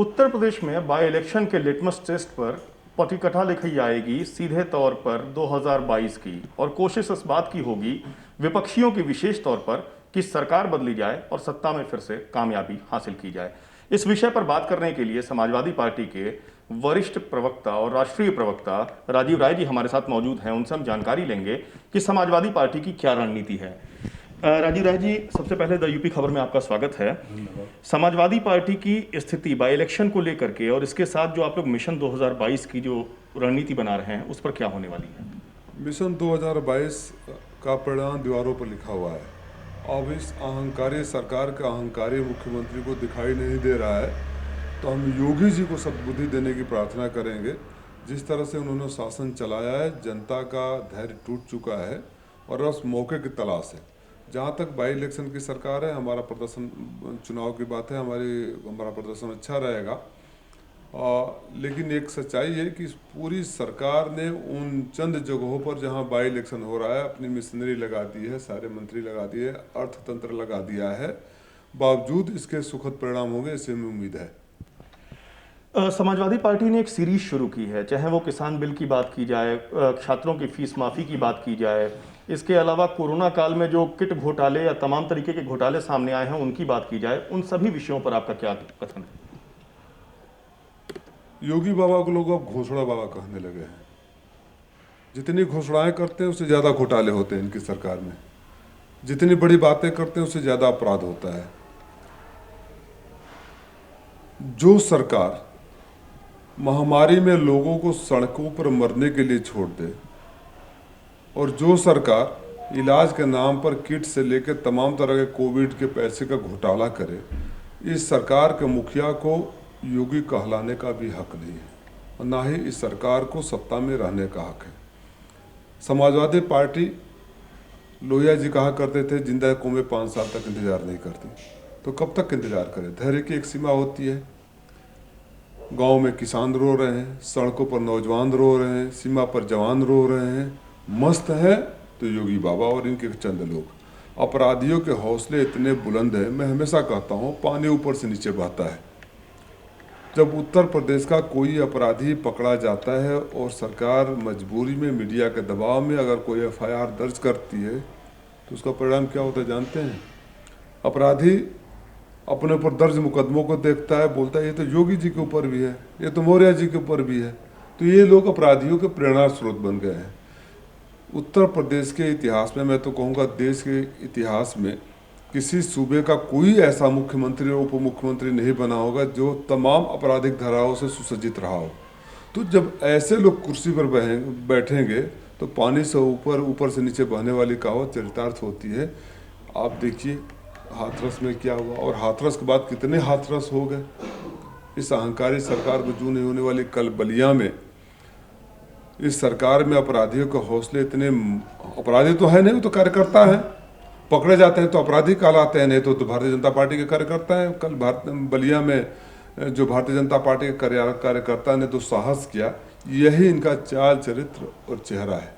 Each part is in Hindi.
उत्तर प्रदेश में बाई इलेक्शन के लिटमस टेस्ट पर पटिकथा लिखी जाएगी सीधे तौर पर 2022 की, और कोशिश इस बात की होगी विपक्षियों की विशेष तौर पर कि सरकार बदली जाए और सत्ता में फिर से कामयाबी हासिल की जाए। इस विषय पर बात करने के लिए समाजवादी पार्टी के वरिष्ठ प्रवक्ता और राष्ट्रीय प्रवक्ता राजीव राय जी हमारे साथ मौजूद हैं। उनसे हम जानकारी लेंगे कि समाजवादी पार्टी की क्या रणनीति है। राजीव राय जी, सबसे पहले द यूपी खबर में आपका स्वागत है। समाजवादी पार्टी की स्थिति बाई इलेक्शन को लेकर के और इसके साथ जो आप लोग मिशन 2022 की जो रणनीति बना रहे हैं उस पर क्या होने वाली है? मिशन 2022 का परिणाम दीवारों पर लिखा हुआ है। अब इस अहंकारी सरकार के अहंकारी मुख्यमंत्री को दिखाई नहीं दे रहा है, तो हम योगी जी को सद्बुद्धि देने की प्रार्थना करेंगे। जिस तरह से उन्होंने शासन चलाया है, जनता का धैर्य टूट चुका है और उस मौके की तलाश है। जहाँ तक बाई इलेक्शन की सरकार है, हमारा प्रदर्शन, चुनाव की बात है, हमारा प्रदर्शन अच्छा रहेगा। लेकिन एक सच्चाई है कि पूरी सरकार ने उन चंद जगहों पर जहां बाई इलेक्शन हो रहा है अपनी मिशनरी लगा दी है, सारे मंत्री लगा दिए, अर्थतंत्र लगा दिया है। बावजूद इसके सुखद परिणाम होंगे, इससे हमें उम्मीद है। समाजवादी पार्टी ने एक सीरीज शुरू की है, चाहे वो किसान बिल की बात की जाए, छात्रों की फीस माफ़ी की बात की जाए, इसके अलावा कोरोना काल में जो किट घोटाले या तमाम तरीके के घोटाले सामने आए हैं उनकी बात की जाए। उन सभी विषयों पर आपका क्या कथन है? योगी बाबा को लोग अब घोषणा बाबा कहने लगे हैं। जितनी घोषणाएं करते हैं उससे ज़्यादा घोटाले होते हैं इनकी सरकार में। जितनी बड़ी बातें करते हैं उससे ज़्यादा अपराध होता है। जो सरकार महामारी में लोगों को सड़कों पर मरने के लिए छोड़ दे और जो सरकार इलाज के नाम पर किट से लेकर तमाम तरह के कोविड के पैसे का घोटाला करे, इस सरकार के मुखिया को योगी कहलाने का भी हक नहीं है और ना ही इस सरकार को सत्ता में रहने का हक है। समाजवादी पार्टी, लोहिया जी कहा करते थे, जिंदा कौमें 5 साल तक इंतजार नहीं करती, तो कब तक इंतजार करें? धैर्य की एक सीमा होती है। गांव में किसान रो रहे हैं, सड़कों पर नौजवान रो रहे हैं, सीमा पर जवान रो रहे हैं। मस्त है तो योगी बाबा और इनके चंद लोग। अपराधियों के हौसले इतने बुलंद हैं, मैं हमेशा कहता हूँ पानी ऊपर से नीचे बहता है। जब उत्तर प्रदेश का कोई अपराधी पकड़ा जाता है और सरकार मजबूरी में मीडिया के दबाव में अगर कोई एफआईआर दर्ज करती है तो उसका परिणाम क्या होता है जानते हैं? अपराधी अपने ऊपर दर्ज मुकदमों को देखता है, बोलता है ये तो योगी जी के ऊपर भी है, ये तो मौर्य जी के ऊपर भी है। तो ये लोग अपराधियों के प्रेरणा स्रोत बन गए हैं। उत्तर प्रदेश के इतिहास में, मैं तो कहूँगा देश के इतिहास में, किसी सूबे का कोई ऐसा मुख्यमंत्री और उप मुख्यमंत्री नहीं बना होगा जो तमाम आपराधिक धाराओं से सुसज्जित रहा हो। तो जब ऐसे लोग कुर्सी पर बैठेंगे तो पानी से ऊपर से नीचे बहने वाली कहावत चरितार्थ होती है। आप देखिए हाथरस में क्या हुआ और हाथरस के बाद कितने हाथरस हो गए। इस अहंकारी सरकार को जू नहीं होने वाली कल बलिया में, इस सरकार में अपराधियों के हौसले इतने, अपराधी तो है नहीं, वो तो कार्यकर्ता है, पकड़े जाते हैं तो अपराधी कहलाते हैं, नहीं तो भारतीय जनता पार्टी के कार्यकर्ता है। कल बलिया में जो भारतीय जनता पार्टी के कार्यकर्ता ने तो साहस किया, यही इनका चाल चरित्र और चेहरा है।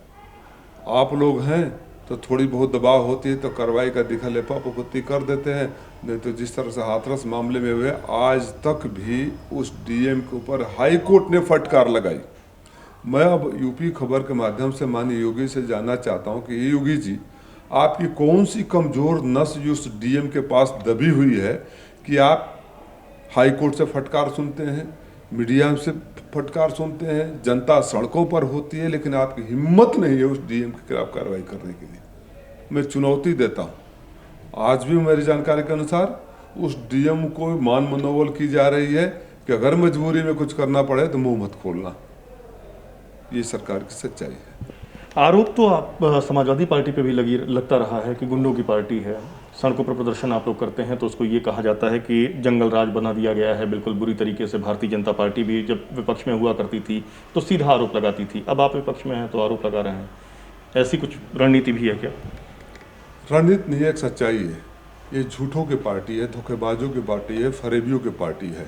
आप लोग हैं तो थोड़ी बहुत दबाव होती है तो कार्रवाई का दिखा लेपापोती कर देते हैं, नहीं तो जिस तरह से हाथरस मामले में हुए, आज तक भी उस डीएम के ऊपर हाई कोर्ट ने फटकार लगाई। मैं अब यूपी खबर के माध्यम से माननीय योगी से जानना चाहता हूं कि ये योगी जी, आपकी कौन सी कमजोर नस उस डीएम के पास दबी हुई है कि आप हाई कोर्ट से फटकार सुनते हैं, मीडिया से फटकार सुनते हैं, जनता सड़कों पर होती है, लेकिन आपकी हिम्मत नहीं है उस डीएम के खिलाफ कार्रवाई करने के लिए। मैं चुनौती देता हूं, आज भी मेरी जानकारी के अनुसार उस डीएम को मान मनोबल की जा रही है कि अगर मजबूरी में कुछ करना पड़े तो मुंह मत खोलना। ये सरकार की सच्चाई है। आरोप तो आप समाजवादी पार्टी पे भी लगता रहा है कि गुंडों की पार्टी है। सड़कों पर प्रदर्शन आप लोग करते हैं तो उसको ये कहा जाता है कि जंगल राज बना दिया गया है, बिल्कुल बुरी तरीके से। भारतीय जनता पार्टी भी जब विपक्ष में हुआ करती थी तो सीधा आरोप लगाती थी, अब आप विपक्ष में हैं तो आरोप लगा रहे हैं। ऐसी कुछ रणनीति भी है क्या? रणनीति नहीं है, एक सच्चाई है। ये झूठों की पार्टी है, धोखेबाजों की पार्टी है, फरेबियों की पार्टी है।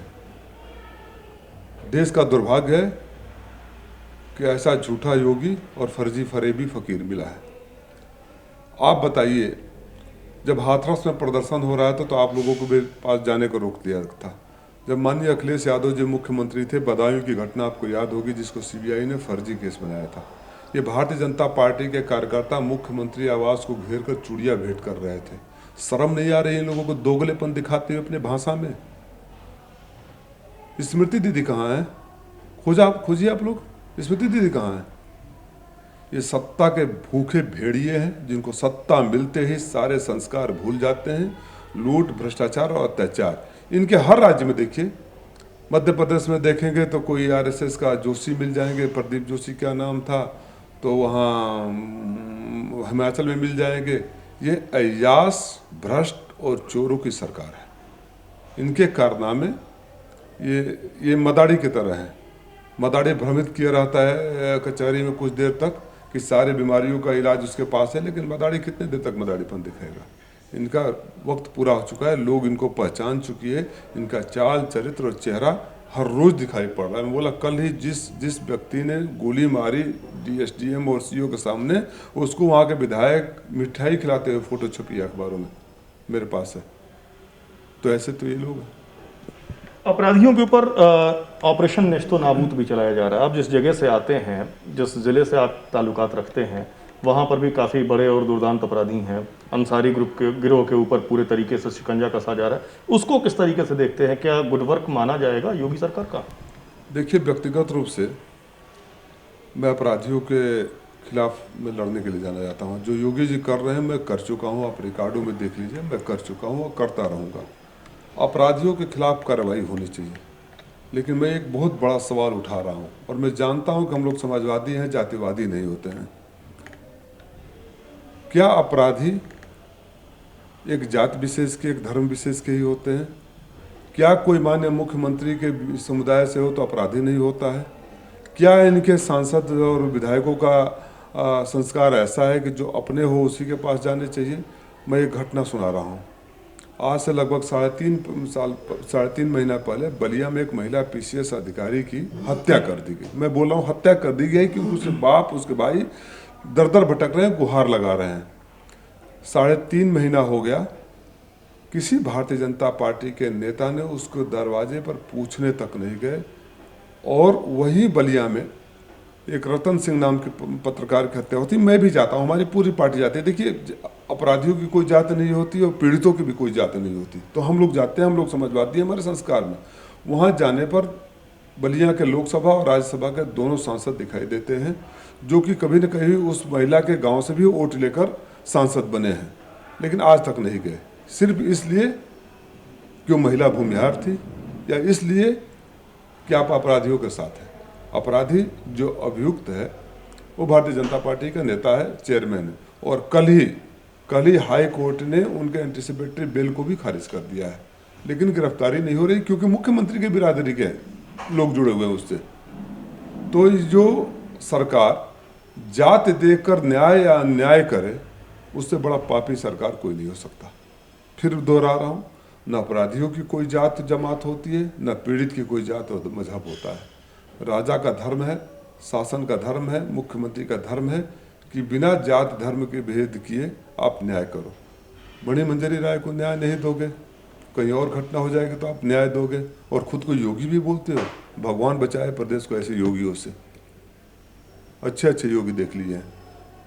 देश का दुर्भाग्य है कि ऐसा झूठा योगी और फर्जी फरेबी फकीर मिला है। आप बताइए, जब हाथरस में प्रदर्शन हो रहा था तो आप लोगों को भी पास जाने को रोक दिया था। जब माननीय अखिलेश यादव जी मुख्यमंत्री थे, बदायूं की घटना आपको याद होगी, जिसको सीबीआई ने फर्जी केस बनाया था। ये भारतीय जनता पार्टी के कार्यकर्ता मुख्यमंत्री आवास को घेर कर चूड़िया भेंट कर रहे थे। शर्म नहीं आ रही इन लोगों को दोगलेपन दिखाते हुए अपने भाषा में? स्मृति दीदी कहाँ है? खोजिए आप लोग, स्मृति दीदी कहाँ है? ये सत्ता के भूखे भेड़िए हैं, जिनको सत्ता मिलते ही सारे संस्कार भूल जाते हैं। लूट, भ्रष्टाचार और अत्याचार इनके हर राज्य में देखिए। मध्य प्रदेश में देखेंगे तो कोई आरएसएस का जोशी मिल जाएंगे, प्रदीप जोशी क्या नाम था, तो वहाँ हिमाचल में मिल जाएंगे। ये अय्यास, भ्रष्ट और चोरों की सरकार है। इनके कारनामे ये मदारी की तरह है। मदारी भ्रमित किया रहता है कचहरी में कुछ देर तक कि सारी बीमारियों का इलाज उसके पास है, लेकिन मदारी कितने देर तक मदारीपन दिखाएगा? इनका वक्त पूरा हो चुका है, लोग इनको पहचान चुकी है। इनका चाल, चरित्र और चेहरा हर रोज दिखाई पड़ रहा है। मैं बोला कल ही जिस व्यक्ति ने गोली मारी डीएसडीएम और सीओ के सामने, उसको वहाँ के विधायक मिठाई खिलाते हुए फोटो छपी है अखबारों में, मेरे पास है। तो ऐसे तो ये लोग हैं। अपराधियों के ऊपर ऑपरेशन नेस्तो नाबूद भी चलाया जा रहा है। आप जिस जगह से आते हैं, जिस ज़िले से आप ताल्लुकात रखते हैं, वहाँ पर भी काफ़ी बड़े और दुर्दांत अपराधी हैं। अंसारी ग्रुप के गिरोह के ऊपर पूरे तरीके से शिकंजा कसा जा रहा है। उसको किस तरीके से देखते हैं? क्या गुड वर्क माना जाएगा योगी सरकार का? देखिए, व्यक्तिगत रूप से मैं अपराधियों के खिलाफ में लड़ने के लिए जाना चाहता हूँ। जो योगी जी कर रहे हैं मैं कर चुका हूँ, आप रिकॉर्डों में देख लीजिए, मैं कर चुका हूँ और करता रहूँगा। अपराधियों के खिलाफ कार्रवाई होनी चाहिए, लेकिन मैं एक बहुत बड़ा सवाल उठा रहा हूँ और मैं जानता हूँ कि हम लोग समाजवादी हैं, जातिवादी नहीं होते हैं। क्या अपराधी एक जात विशेष के, एक धर्म विशेष के ही होते हैं? क्या कोई माननीय मुख्यमंत्री के समुदाय से हो तो अपराधी नहीं होता है? क्या इनके सांसद और विधायकों का संस्कार ऐसा है कि जो अपने हो उसी के पास जाने चाहिए? मैं एक घटना सुना रहा हूँ। आज से लगभग 3.5 महीना पहले बलिया में एक महिला पीसीएस अधिकारी की हत्या कर दी गई। मैं बोल रहा हूँ हत्या कर दी गई क्योंकि उसके बाप, उसके भाई दर दर भटक रहे हैं, गुहार लगा रहे हैं। 3.5 महीना हो गया, किसी भारतीय जनता पार्टी के नेता ने उसको दरवाजे पर पूछने तक नहीं गए। और वहीं बलिया में एक रतन सिंह नाम के पत्रकार की हत्या होती। मैं भी जाता हूँ, हमारी पूरी पार्टी जाती है। देखिए, अपराधियों की कोई जात नहीं होती और पीड़ितों की भी कोई जात नहीं होती, तो हम लोग जाते हैं, हम लोग समझवादी हैं हमारे संस्कार में। वहाँ जाने पर बलिया के लोकसभा और राज्यसभा के दोनों सांसद दिखाई देते हैं, जो कि कभी न कभी उस महिला के गांव से भी वोट लेकर सांसद बने हैं, लेकिन आज तक नहीं गए। सिर्फ इसलिए कि वो महिला भूमिहार थी या इसलिए कि आप अपराधियों के साथ हैं। अपराधी जो अभियुक्त है वो भारतीय जनता पार्टी का नेता है, चेयरमैन है, और कल ही हाई कोर्ट ने उनके एंटीसिपेटरी बेल को भी खारिज कर दिया है, लेकिन गिरफ्तारी नहीं हो रही क्योंकि मुख्यमंत्री के बिरादरी के लोग जुड़े हुए हैं उससे। तो जो सरकार जात देकर न्याय या अन्याय करे, उससे बड़ा पापी सरकार कोई नहीं हो सकता। फिर दोहरा रहा हूँ, न अपराधियों की कोई जात जमात होती है, न पीड़ित की कोई जात मजहब होता है। राजा का धर्म है, शासन का धर्म है, मुख्यमंत्री का धर्म है कि बिना जात धर्म के भेद किए आप न्याय करो। बड़ी मंजरी राय को न्याय नहीं दोगे, कहीं और घटना हो जाएगी तो आप न्याय दोगे, और खुद को योगी भी बोलते हो। भगवान बचाए प्रदेश को ऐसे योगियों से। अच्छे अच्छे योगी देख लिए हैं।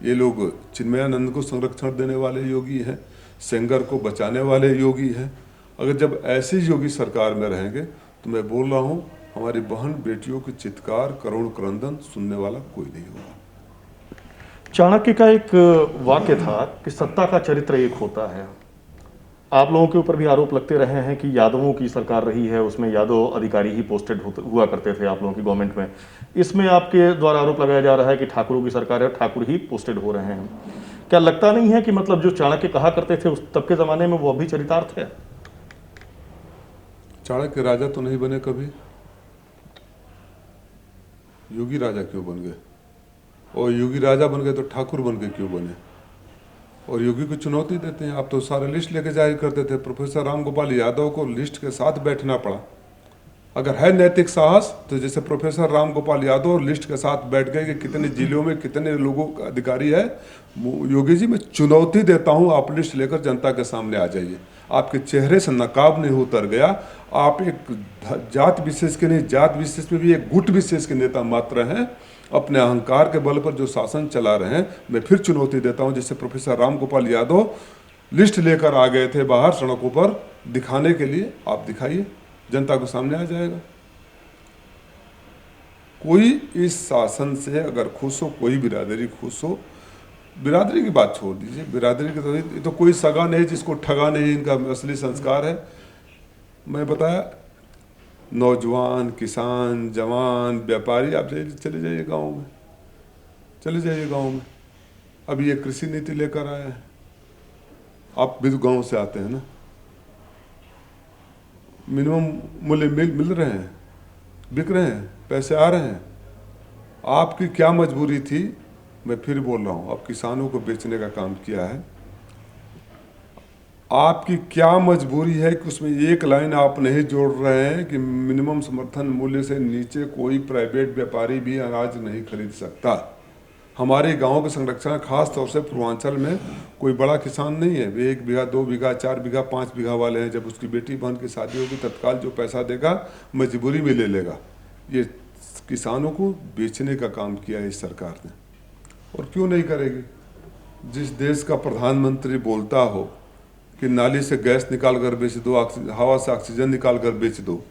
ये लोग चिन्मयानंद को संरक्षण देने वाले योगी हैं, सेंगर को बचाने वाले योगी हैं। अगर जब ऐसे योगी सरकार में रहेंगे तो मैं बोल रहा हूँ, हमारी बहन बेटियों की चित्कार, करुण क्रंदन सुनने वाला कोई नहीं होगा। चाणक्य का एक वाक्य था कि सत्ता का चरित्र एक होता है। आप लोगों के ऊपर भी आरोप लगते रहे हैं कि यादवों की सरकार रही है, उसमें यादव अधिकारी ही पोस्टेड हुआ करते थे आप लोगों की गवर्नमेंट में। इसमें आपके द्वारा आरोप लगाया जा रहा है कि ठाकुरों की सरकार है, ठाकुर ही पोस्टेड हो रहे हैं। क्या लगता नहीं है कि मतलब जो चाणक्य कहा करते थे उस तब के ज़माने में वो अभी चरितार्थ है? चाणक्य राजा तो नहीं बने कभी, योगी राजा क्यों बन गए? और योगी राजा बन गए तो ठाकुर बन के क्यों बने? और योगी को चुनौती देते हैं। आप तो सारे लिस्ट लेके जाहिर करते थे। प्रोफेसर राम गोपाल यादव को लिस्ट के साथ बैठना पड़ा। अगर है नैतिक साहस तो जैसे प्रोफेसर राम गोपाल यादव लिस्ट के साथ बैठ गए कि कितने जिलों में कितने लोगों का अधिकारी है। योगी जी, मैं चुनौती देता हूं, आप लिस्ट लेकर जनता के सामने आ जाइए। आपके चेहरे से नकाब नहीं उतर गया। आप एक जात विशेष के नहीं, जात विशेष में भी एक गुट विशेष के नेता मात्र हैं। अपने अहंकार के बल पर जो शासन चला रहे हैं, मैं फिर चुनौती देता हूं, जैसे प्रोफेसर राम गोपाल यादव लिस्ट लेकर आ गए थे बाहर सड़कों पर दिखाने के लिए, आप दिखाइए, जनता को सामने आ जाएगा। कोई इस शासन से अगर खुश हो, कोई बिरादरी खुश हो, बिरादरी की बात छोड़ दीजिए, बिरादरी की तो ये तो कोई सगा नहीं जिसको ठगा नहीं, इनका असली संस्कार है। मैं बताया, नौजवान, किसान, जवान, व्यापारी, आप चले जाइए गाँव में, चले जाइए गाँव में। अभी ये कृषि नीति लेकर आए हैं, आप भी गाँव से आते हैं ना, मिनिमम मूल्य मिल रहे हैं, बिक रहे हैं, पैसे आ रहे हैं। आपकी क्या मजबूरी थी, मैं फिर बोल रहा हूँ, आप किसानों को बेचने का काम किया है। आपकी क्या मजबूरी है कि उसमें एक लाइन आप नहीं जोड़ रहे हैं कि मिनिमम समर्थन मूल्य से नीचे कोई प्राइवेट व्यापारी भी अनाज नहीं खरीद सकता। हमारे गांव के संरक्षण, खास तौर से पूर्वांचल में कोई बड़ा किसान नहीं है, वे 1 बीघा, 2 बीघा, 4 बीघा, 5 बीघा वाले हैं। जब उसकी बेटी बहन की शादी होगी, तत्काल जो पैसा देगा मजबूरी में ले लेगा। ये किसानों को बेचने का काम किया है इस सरकार ने, और क्यों नहीं करेगी। जिस देश का प्रधानमंत्री बोलता हो कि नाली से गैस निकाल कर बेच दो, हवा से ऑक्सीजन निकाल कर बेच दो,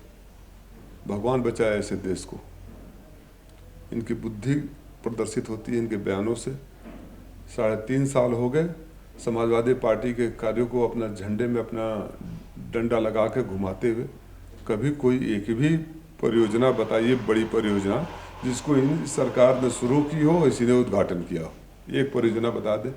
भगवान बचाए ऐसे देश को। इनकी बुद्धि प्रदर्शित होती है इनके बयानों से। 3.5 साल हो गए समाजवादी पार्टी के कार्यों को अपना झंडे में अपना डंडा लगा के घुमाते हुए। कभी कोई एक भी परियोजना बताइए, बड़ी परियोजना जिसको इन सरकार ने शुरू की हो, इसी ने उद्घाटन किया हो, एक परियोजना बता दे।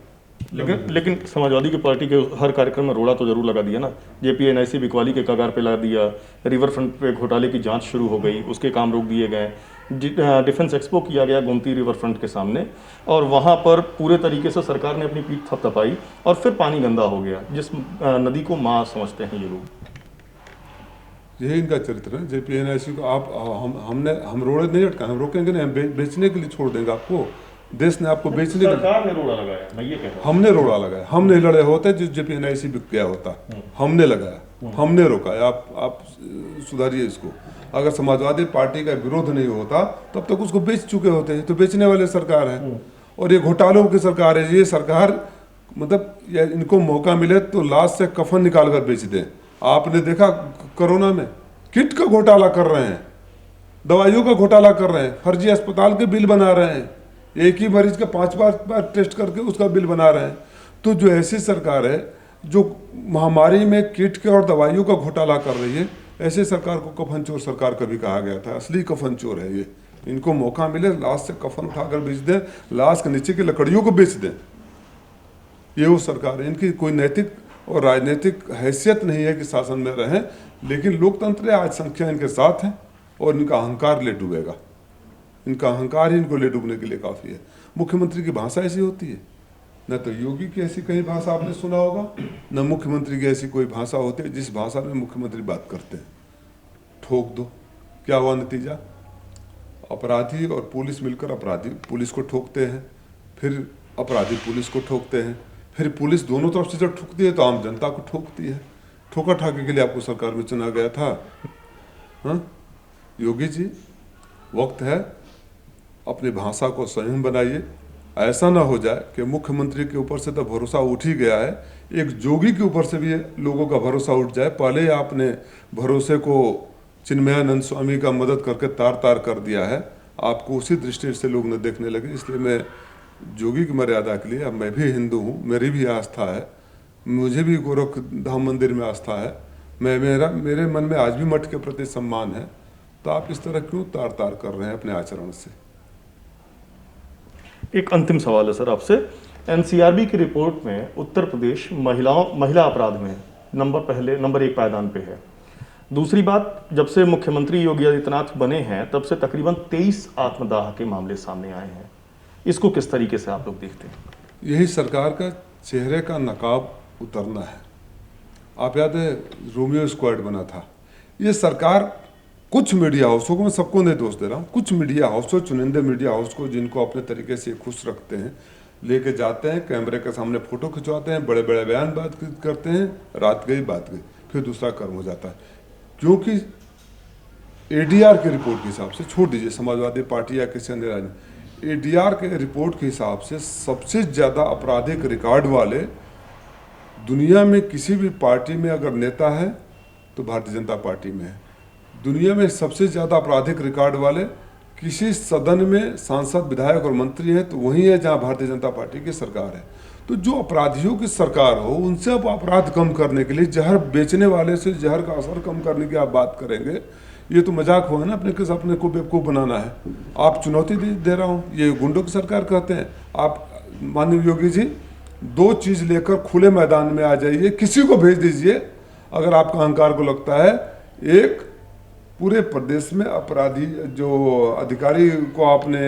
लेकिन समाजवादी की पार्टी के हर कार्यक्रम में रोड़ा तो जरूर लगा दिया ना। जेपीएनआईसी बिकवाली के कगार पे ला दिया, रिवर फ्रंट पे घोटाले की जांच शुरू हो गई, उसके काम रोक दिए गए। डिफेंस एक्सपो किया गया गोमती रिवर फ्रंट के सामने, और वहां पर पूरे तरीके से सरकार ने अपनी पीठ थपथपाई, और फिर पानी गंदा हो गया, जिस नदी को माँ समझते हैं ये लोग। यही इनका चरित्र है। जेपीएनआईसी को आप हम रोड़े नहीं अटका, हम रोकेंगे नहीं, हम बेचने के लिए छोड़ देंगे आपको। देश ने आपको बेचने के लिए, सरकार ने रोड़ा लगाया, मैं ये कह रहा हूं। हमने रोड़ा लगाया, हम नहीं लड़े होते जो जेपीएनआईसी बिक गया होता। हमने लगाया, हमने रोका। आप सुधारिए इसको। अगर समाजवादी पार्टी का विरोध नहीं होता तब तक उसको बेच चुके होते हैं। तो बेचने वाले सरकार है, और ये घोटालों की सरकार है। ये सरकार मतलब इनको मौका मिले तो लाश से कफन निकाल कर बेच दें। आपने देखा कोरोना में किट का घोटाला कर रहे हैं, दवाइयों का घोटाला कर रहे हैं, फर्जी अस्पताल के बिल बना रहे हैं, एक ही मरीज का 5 बार टेस्ट करके उसका बिल बना रहे हैं। तो जो ऐसी सरकार है जो महामारी में किट के और दवाइयों का घोटाला कर रही है, ऐसे सरकार को कफन चोर सरकार कभी कहा गया था। असली कफन चोर है ये। इनको मौका मिले लाश से कफन उठाकर बेच दें, लाश के नीचे की लकड़ियों को बेच दें। ये वो सरकार है। इनकी कोई नैतिक और राजनीतिक हैसियत नहीं है कि शासन में रहें, लेकिन लोकतंत्र आज संख्या इनके साथ है, और इनका अहंकार ले डूबेगा। इनका अहंकार ही इनको ले डूबने के लिए काफ़ी है। मुख्यमंत्री की भाषा ऐसी होती है, न तो योगी की ऐसी कहीं भाषा आपने सुना होगा, न मुख्यमंत्री की ऐसी कोई भाषा होती है जिस भाषा में मुख्यमंत्री बात करते हैं। ठोक दो, क्या हुआ नतीजा? अपराधी और पुलिस मिलकर अपराधी पुलिस को ठोकते हैं, फिर अपराधी पुलिस को ठोकते हैं, फिर पुलिस दोनों तरफ से जब ठोकती है तो आम जनता को ठोकती है। ठोका ठाके के लिए आपको सरकार में चुना गया था। हाँ योगी जी, वक्त है अपनी भाषा को संयम बनाइए। ऐसा ना हो जाए कि मुख्यमंत्री के ऊपर से तो भरोसा उठ ही गया है, एक जोगी के ऊपर से भी लोगों का भरोसा उठ जाए। पहले आपने भरोसे को चिन्मयानंद स्वामी का मदद करके तार तार कर दिया है, आपको उसी दृष्टि से लोग न देखने लगे। इसलिए मैं जोगी की मर्यादा के लिए, अब मैं भी हिंदू हूँ, मेरी भी आस्था है, मुझे भी गोरख धाम मंदिर में आस्था है, मेरे मन में आज भी मठ के प्रति सम्मान है। तो आप इस तरह क्यों तार तार कर रहे हैं अपने आचरण से? एक अंतिम सवाल है सर आपसे। एनसीआरबी की रिपोर्ट में उत्तर प्रदेश महिला अपराध में नंबर 1 पायदान पे है। दूसरी बात, जब से मुख्यमंत्री योगी आदित्यनाथ बने हैं तब से तकरीबन 23 आत्मदाह के मामले सामने आए हैं। इसको किस तरीके से आप लोग देखते हैं? यही सरकार का चेहरे का नकाब उतरना है। आप याद है रोमियो स्क्वाड बना था, ये सरकार कुछ मीडिया हाउसों को, मैं सबको नहीं दोष दे रहा हूँ, कुछ मीडिया हाउसों, चुनिंदे मीडिया हाउस को जिनको अपने तरीके से खुश रखते हैं, लेके जाते हैं, कैमरे के सामने फोटो खिंचवाते हैं, बड़े बड़े बयान बात करते हैं, रात गई बात गई, फिर दूसरा कर्म हो जाता है। क्योंकि एडीआर की रिपोर्ट के हिसाब से, छोड़ दीजिए समाजवादी पार्टी या किसी अन्य राजनीति, एडीआर के रिपोर्ट के हिसाब से सबसे ज़्यादा आपराधिक रिकॉर्ड वाले दुनिया में किसी भी पार्टी में अगर नेता है तो भारतीय जनता पार्टी में है। दुनिया में सबसे ज़्यादा आपराधिक रिकॉर्ड वाले किसी सदन में सांसद, विधायक और मंत्री हैं तो वही है जहां भारतीय जनता पार्टी की सरकार है। तो जो अपराधियों की सरकार हो, उनसे आप अपराध कम करने के लिए जहर बेचने वाले से जहर का असर कम करने की आप बात करेंगे, ये तो मजाक हुआ ना, अपने को बेवकूफ़ बनाना है। आप चुनौती दे रहा हूँ, ये गुंडों की सरकार कहते हैं आप। माननीय योगी जी, 2 चीज़ लेकर खुले मैदान में आ जाइए, किसी को भेज दीजिए अगर आपका अहंकार को लगता है। एक, पूरे प्रदेश में अपराधी जो अधिकारी को आपने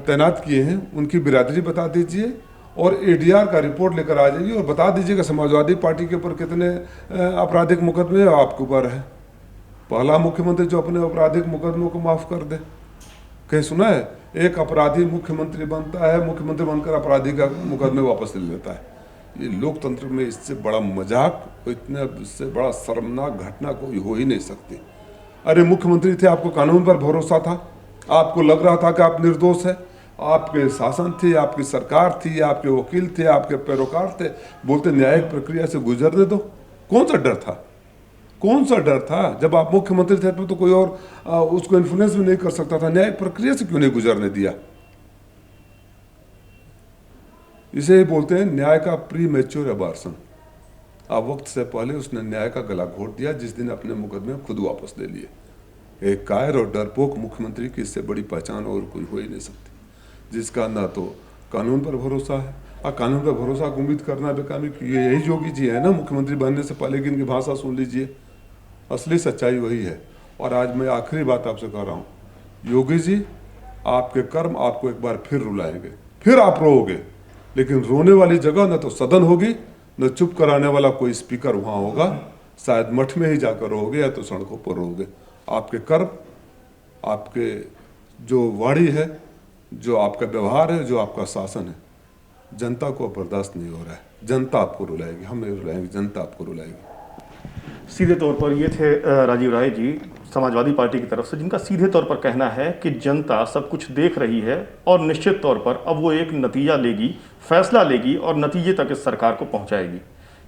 तैनात किए हैं उनकी बिरादरी बता दीजिए, और एडीआर का रिपोर्ट लेकर आ जाइए और बता दीजिएगा समाजवादी पार्टी के ऊपर कितने आपराधिक मुकदमे आपके ऊपर है। पहला मुख्यमंत्री जो अपने आपराधिक मुकदमों को माफ़ कर दे, कहीं सुना है? एक अपराधी मुख्यमंत्री बनता है, मुख्यमंत्री बनकर अपराधी का मुकदमे वापस ले लेता है। ये लोकतंत्र में इससे बड़ा मजाक, इससे बड़ा शर्मनाक घटना कोई हो ही नहीं सकती। अरे मुख्यमंत्री थे, आपको कानून पर भरोसा था, आपको लग रहा था कि आप निर्दोष है, आपके शासन थी, आपकी सरकार थी, आपके वकील थे, आपके पैरोकार थे, बोलते न्यायिक प्रक्रिया से गुजरने दो। कौन सा डर था? कौन सा डर था? जब आप मुख्यमंत्री थे तो कोई और उसको इन्फ्लुएंस भी नहीं कर सकता था, न्यायिक प्रक्रिया से क्यों नहीं गुजरने दिया? इसे ही बोलते हैं न्याय का प्री मैच्योर अबार्सन। अब वक्त से पहले उसने न्याय का गला घोट दिया जिस दिन अपने मुकदमे खुद वापस ले लिए। एक कायर और डरपोक मुख्यमंत्री की इससे बड़ी पहचान और कोई हो ही नहीं सकती, जिसका ना तो कानून पर भरोसा है। और कानून पर भरोसा को उम्मीद करना बेकामी, यही योगी जी है ना, मुख्यमंत्री बनने से पहले की इनकी भाषा सुन लीजिए, असली सच्चाई वही है। और आज मैं आखिरी बात आपसे कह रहा हूँ, योगी जी, आपके कर्म आपको एक बार फिर रुलाएंगे, फिर आप रोओगे, लेकिन रोने वाली जगह न तो सदन होगी, न चुप कराने वाला कोई स्पीकर वहाँ होगा, शायद मठ में ही जाकर रोगे या तो सड़कों पर रोगे। आपके कर्म, आपके जो वाणी है, जो आपका व्यवहार है, जो आपका शासन है, जनता को बर्दाश्त नहीं हो रहा है। जनता आपको रुलाएगी, हम नहीं रुलाएंगे, जनता आपको रुलाएगी। सीधे तौर पर ये थे राजीव राय जी, समाजवादी पार्टी की तरफ से, जिनका सीधे तौर पर कहना है कि जनता सब कुछ देख रही है और निश्चित तौर पर अब वो एक नतीजा लेगी, फैसला लेगी और नतीजे तक इस सरकार को पहुंचाएगी।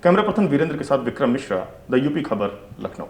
कैमरा पर्सन वीरेंद्र के साथ विक्रम मिश्रा, द यूपी खबर, लखनऊ।